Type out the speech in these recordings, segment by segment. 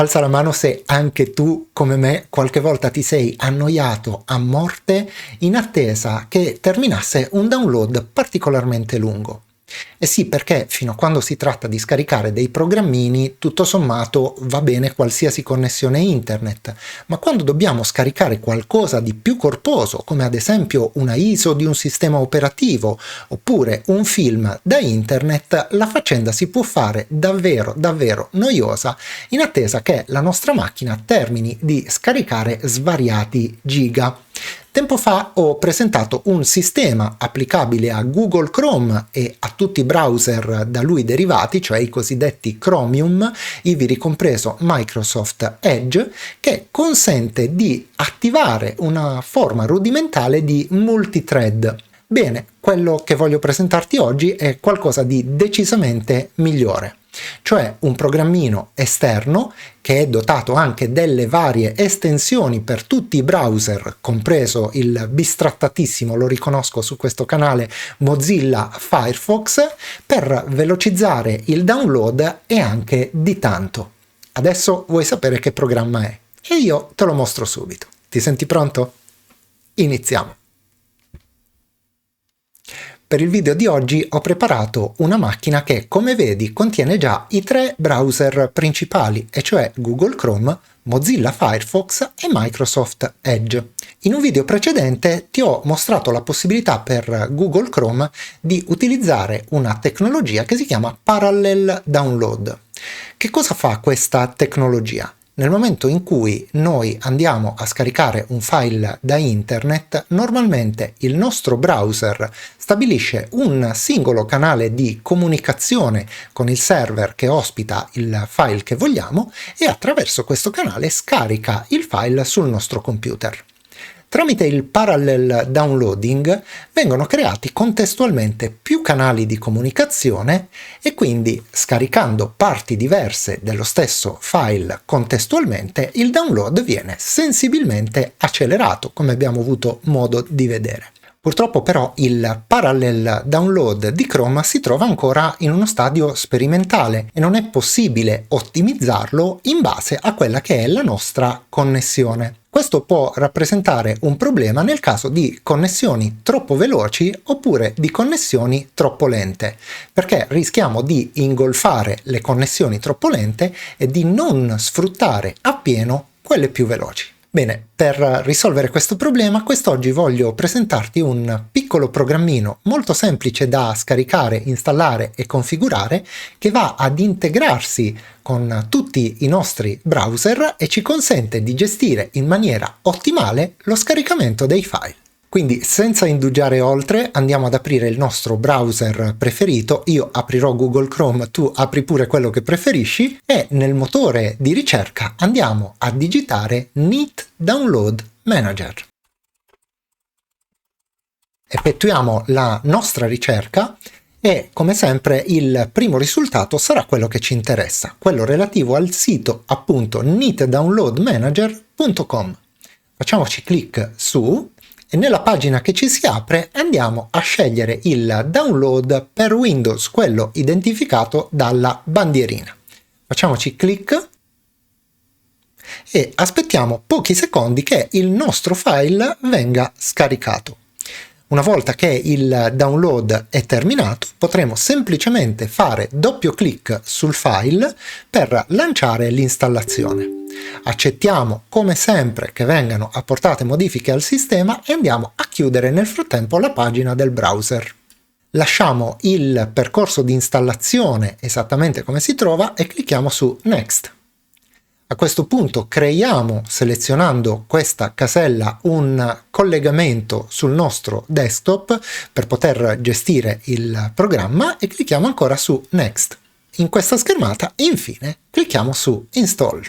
Alza la mano se anche tu, come me, qualche volta ti sei annoiato a morte in attesa che terminasse un download particolarmente lungo. E sì, perché fino a quando si tratta di scaricare dei programmini, tutto sommato va bene qualsiasi connessione internet, ma quando dobbiamo scaricare qualcosa di più corposo, come ad esempio una ISO di un sistema operativo, oppure un film da internet, la faccenda si può fare davvero noiosa in attesa che la nostra macchina termini di scaricare svariati giga. Tempo fa ho presentato un sistema applicabile a Google Chrome e a tutti i browser da lui derivati, cioè i cosiddetti Chromium, ivi ricompreso Microsoft Edge, che consente di attivare una forma rudimentale di multithread. Bene, quello che voglio presentarti oggi è qualcosa di decisamente migliore, cioè un programmino esterno che è dotato anche delle varie estensioni per tutti i browser, compreso il bistrattatissimo, lo riconosco su questo canale, Mozilla Firefox, per velocizzare il download e anche di tanto. Adesso vuoi sapere che programma è e io te lo mostro subito. Ti senti pronto? Iniziamo! Per il video di oggi ho preparato una macchina che, come vedi, contiene già i 3 browser principali, e cioè Google Chrome, Mozilla Firefox e Microsoft Edge. In un video precedente ti ho mostrato la possibilità per Google Chrome di utilizzare una tecnologia che si chiama Parallel Download. Che cosa fa questa tecnologia? Nel momento in cui noi andiamo a scaricare un file da internet, normalmente il nostro browser stabilisce un singolo canale di comunicazione con il server che ospita il file che vogliamo e attraverso questo canale scarica il file sul nostro computer. Tramite il parallel downloading vengono creati contestualmente più canali di comunicazione e quindi, scaricando parti diverse dello stesso file contestualmente, il download viene sensibilmente accelerato, come abbiamo avuto modo di vedere. Purtroppo però il parallel download di Chrome si trova ancora in uno stadio sperimentale e non è possibile ottimizzarlo in base a quella che è la nostra connessione. Questo può rappresentare un problema nel caso di connessioni troppo veloci oppure di connessioni troppo lente, perché rischiamo di ingolfare le connessioni troppo lente e di non sfruttare appieno quelle più veloci. Bene, per risolvere questo problema, quest'oggi voglio presentarti un piccolo programmino molto semplice da scaricare, installare e configurare che va ad integrarsi con tutti i nostri browser e ci consente di gestire in maniera ottimale lo scaricamento dei file. Quindi, senza indugiare oltre, andiamo ad aprire il nostro browser preferito. Io aprirò Google Chrome, tu apri pure quello che preferisci e nel motore di ricerca andiamo a digitare Neat Download Manager. Effettuiamo la nostra ricerca e, come sempre, il primo risultato sarà quello che ci interessa, quello relativo al sito appunto neatdownloadmanager.com. Facciamoci clic su e nella pagina che ci si apre andiamo a scegliere il download per Windows, quello identificato dalla bandierina. Facciamoci clic e aspettiamo pochi secondi che il nostro file venga scaricato. Una volta che il download è terminato, potremo semplicemente fare doppio clic sul file per lanciare l'installazione. Accettiamo come sempre che vengano apportate modifiche al sistema e andiamo a chiudere nel frattempo la pagina del browser. Lasciamo il percorso di installazione esattamente come si trova e clicchiamo su Next. A questo punto creiamo, selezionando questa casella, un collegamento sul nostro desktop per poter gestire il programma e clicchiamo ancora su Next. In questa schermata, infine, clicchiamo su Install.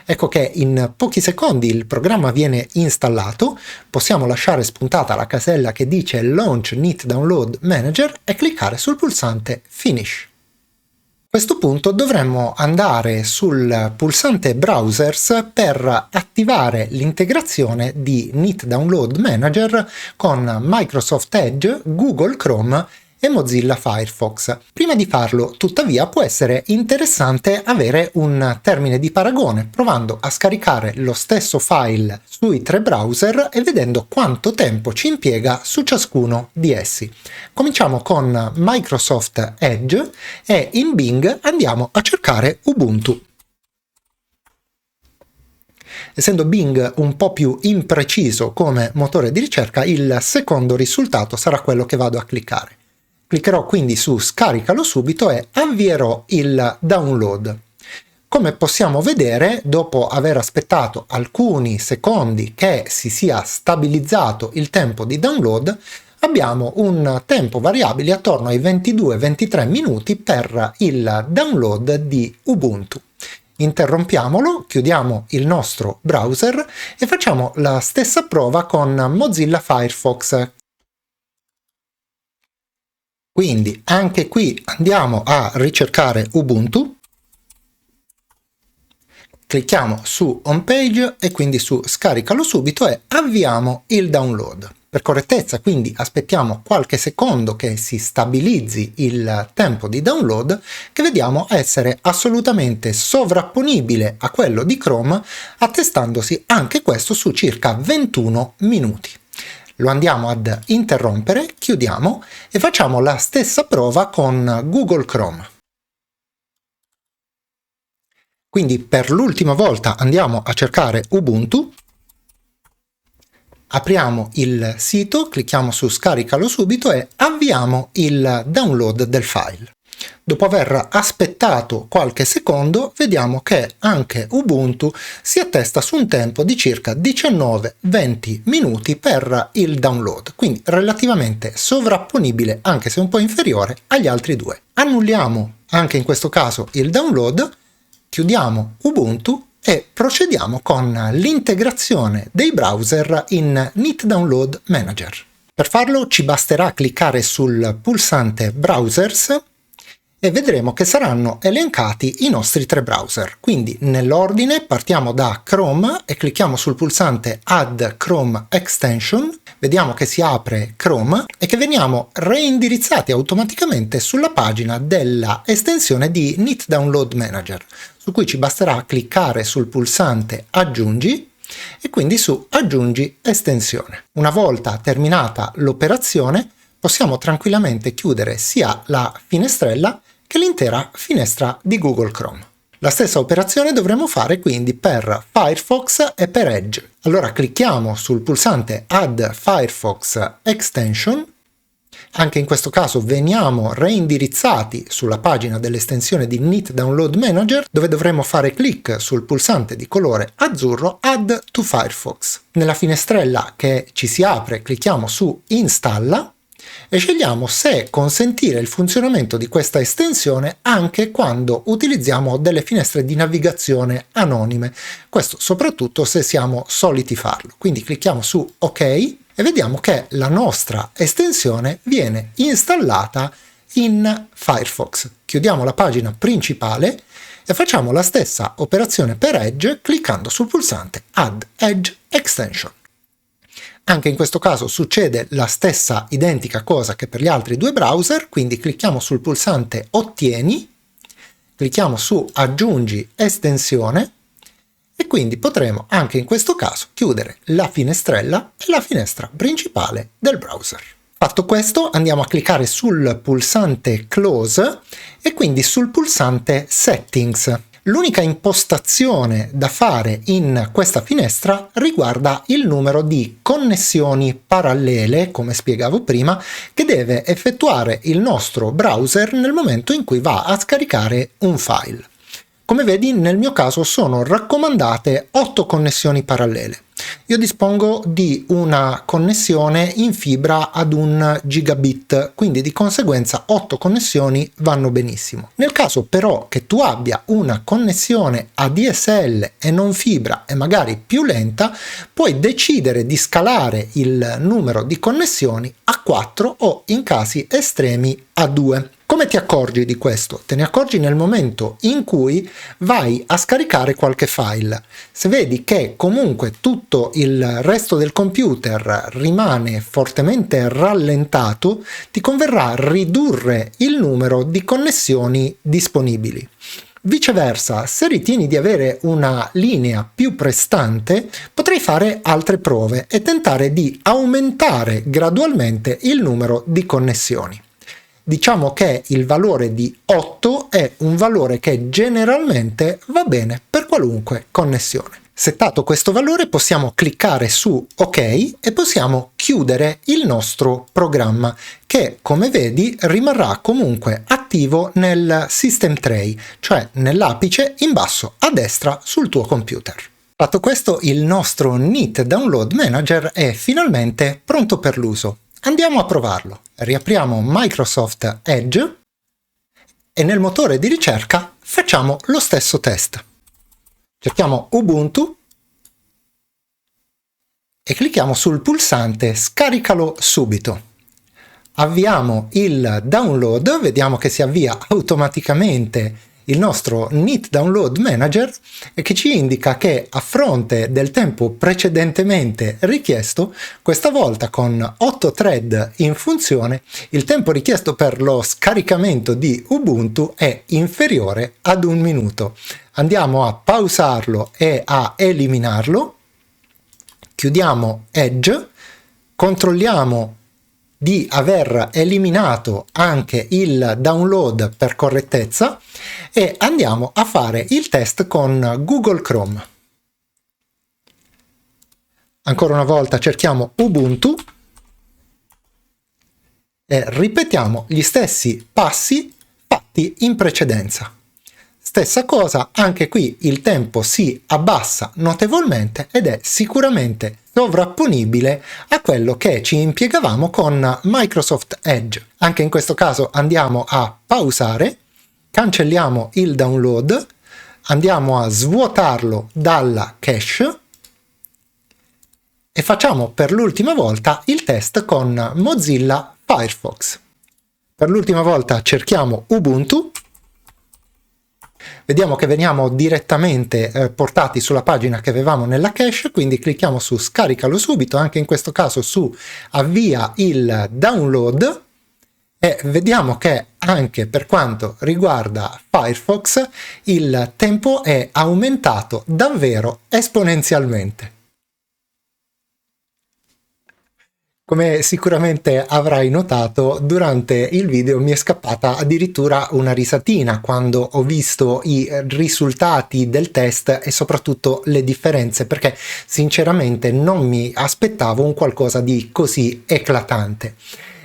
Ecco che in pochi secondi il programma viene installato, possiamo lasciare spuntata la casella che dice Launch Neat Download Manager e cliccare sul pulsante Finish. A questo punto dovremmo andare sul pulsante Browsers per attivare l'integrazione di Neat Download Manager con Microsoft Edge, Google Chrome e Mozilla Firefox. Prima di farlo, tuttavia, può essere interessante avere un termine di paragone, provando a scaricare lo stesso file sui 3 browser e vedendo quanto tempo ci impiega su ciascuno di essi. Cominciamo con Microsoft Edge e in Bing andiamo a cercare Ubuntu. Essendo Bing un po' più impreciso come motore di ricerca, il secondo risultato sarà quello che vado a cliccare. Cliccherò quindi su Scaricalo subito e avvierò il download. Come possiamo vedere, dopo aver aspettato alcuni secondi che si sia stabilizzato il tempo di download, abbiamo un tempo variabile attorno ai 22-23 minuti per il download di Ubuntu. Interrompiamolo, chiudiamo il nostro browser e facciamo la stessa prova con Mozilla Firefox. Quindi anche qui andiamo a ricercare Ubuntu, clicchiamo su Homepage e quindi su Scaricalo subito e avviamo il download. Per correttezza quindi aspettiamo qualche secondo che si stabilizzi il tempo di download, che vediamo essere assolutamente sovrapponibile a quello di Chrome, attestandosi anche questo su circa 21 minuti. Lo andiamo ad interrompere, chiudiamo e facciamo la stessa prova con Google Chrome. Quindi per l'ultima volta andiamo a cercare Ubuntu, apriamo il sito, clicchiamo su Scaricalo subito e avviamo il download del file. Dopo aver aspettato qualche secondo, vediamo che anche Ubuntu si attesta su un tempo di circa 19-20 minuti per il download, quindi relativamente sovrapponibile, anche se un po' inferiore, agli altri due. Annulliamo anche in questo caso il download, chiudiamo Ubuntu e procediamo con l'integrazione dei browser in Neat Download Manager. Per farlo ci basterà cliccare sul pulsante Browsers e vedremo che saranno elencati i nostri 3 browser. Quindi nell'ordine partiamo da Chrome e clicchiamo sul pulsante Add Chrome Extension, vediamo che si apre Chrome e che veniamo reindirizzati automaticamente sulla pagina della estensione di Neat Download Manager, su cui ci basterà cliccare sul pulsante Aggiungi e quindi su Aggiungi estensione. Una volta terminata l'operazione possiamo tranquillamente chiudere sia la finestrella che l'intera finestra di Google Chrome. La stessa operazione dovremo fare quindi per Firefox e per Edge. Allora clicchiamo sul pulsante Add Firefox Extension. Anche in questo caso veniamo reindirizzati sulla pagina dell'estensione di Neat Download Manager, dove dovremo fare clic sul pulsante di colore azzurro Add to Firefox. Nella finestrella che ci si apre clicchiamo su Installa e scegliamo se consentire il funzionamento di questa estensione anche quando utilizziamo delle finestre di navigazione anonime, questo soprattutto se siamo soliti farlo. Quindi clicchiamo su OK e vediamo che la nostra estensione viene installata in Firefox. Chiudiamo la pagina principale e facciamo la stessa operazione per Edge cliccando sul pulsante Add Edge Extension. Anche in questo caso succede la stessa identica cosa che per gli altri 2 browser, quindi clicchiamo sul pulsante Ottieni, clicchiamo su Aggiungi estensione e quindi potremo anche in questo caso chiudere la finestrella e la finestra principale del browser. Fatto questo andiamo a cliccare sul pulsante Close e quindi sul pulsante Settings. L'unica impostazione da fare in questa finestra riguarda il numero di connessioni parallele, come spiegavo prima, che deve effettuare il nostro browser nel momento in cui va a scaricare un file. Come vedi, nel mio caso sono raccomandate 8 connessioni parallele. Io dispongo di una connessione in fibra ad 1 gigabit, quindi di conseguenza 8 connessioni vanno benissimo. Nel caso però che tu abbia una connessione ADSL e non fibra e magari più lenta, puoi decidere di scalare il numero di connessioni a 4 o in casi estremi a 2. Come ti accorgi di questo? Te ne accorgi nel momento in cui vai a scaricare qualche file. Se vedi che comunque tutto il resto del computer rimane fortemente rallentato, ti converrà ridurre il numero di connessioni disponibili. Viceversa, se ritieni di avere una linea più prestante, potrai fare altre prove e tentare di aumentare gradualmente il numero di connessioni. Diciamo che il valore di 8 è un valore che generalmente va bene per qualunque connessione. Settato questo valore possiamo cliccare su OK e possiamo chiudere il nostro programma che, come vedi, rimarrà comunque attivo nel System Tray, cioè nell'apice in basso a destra sul tuo computer. Fatto questo, il nostro Neat Download Manager è finalmente pronto per l'uso. Andiamo a provarlo. Riapriamo Microsoft Edge e nel motore di ricerca facciamo lo stesso test. Cerchiamo Ubuntu e clicchiamo sul pulsante Scaricalo subito. Avviamo il download, vediamo che si avvia automaticamente il nostro Neat Download Manager e che ci indica che a fronte del tempo precedentemente richiesto, questa volta con 8 thread in funzione, il tempo richiesto per lo scaricamento di Ubuntu è inferiore ad 1 minuto. Andiamo a pausarlo e a eliminarlo, chiudiamo Edge, controlliamo di aver eliminato anche il download per correttezza e andiamo a fare il test con Google Chrome. Ancora una volta cerchiamo Ubuntu e ripetiamo gli stessi passi fatti in precedenza. Stessa cosa, anche qui il tempo si abbassa notevolmente ed è sicuramente sovrapponibile a quello che ci impiegavamo con Microsoft Edge. Anche in questo caso andiamo a pausare, cancelliamo il download, andiamo a svuotarlo dalla cache e facciamo per l'ultima volta il test con Mozilla Firefox. Per l'ultima volta cerchiamo Ubuntu. Vediamo che veniamo direttamente portati sulla pagina che avevamo nella cache, quindi clicchiamo su Scaricalo subito, anche in questo caso su Avvia il download e vediamo che anche per quanto riguarda Firefox il tempo è aumentato davvero esponenzialmente. Come sicuramente avrai notato, durante il video mi è scappata addirittura una risatina quando ho visto i risultati del test e soprattutto le differenze, perché sinceramente non mi aspettavo un qualcosa di così eclatante.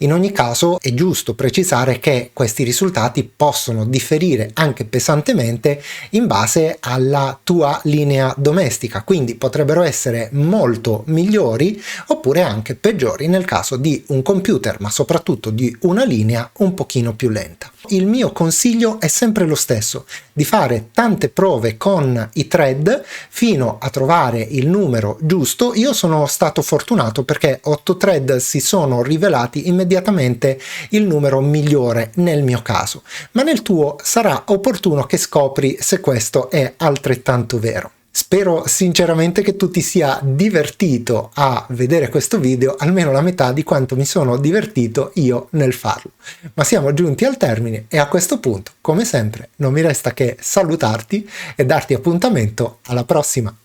In ogni caso è giusto precisare che questi risultati possono differire anche pesantemente in base alla tua linea domestica, quindi potrebbero essere molto migliori oppure anche peggiori nel caso di un computer, ma soprattutto di una linea un pochino più lenta. Il mio consiglio è sempre lo stesso, di fare tante prove con i thread fino a trovare il numero giusto. Io sono stato fortunato perché 8 thread si sono rivelati immediatamente il numero migliore nel mio caso, ma nel tuo sarà opportuno che scopri se questo è altrettanto vero. Spero sinceramente che tu ti sia divertito a vedere questo video almeno la metà di quanto mi sono divertito io nel farlo. Ma siamo giunti al termine e a questo punto, come sempre, non mi resta che salutarti e darti appuntamento alla prossima.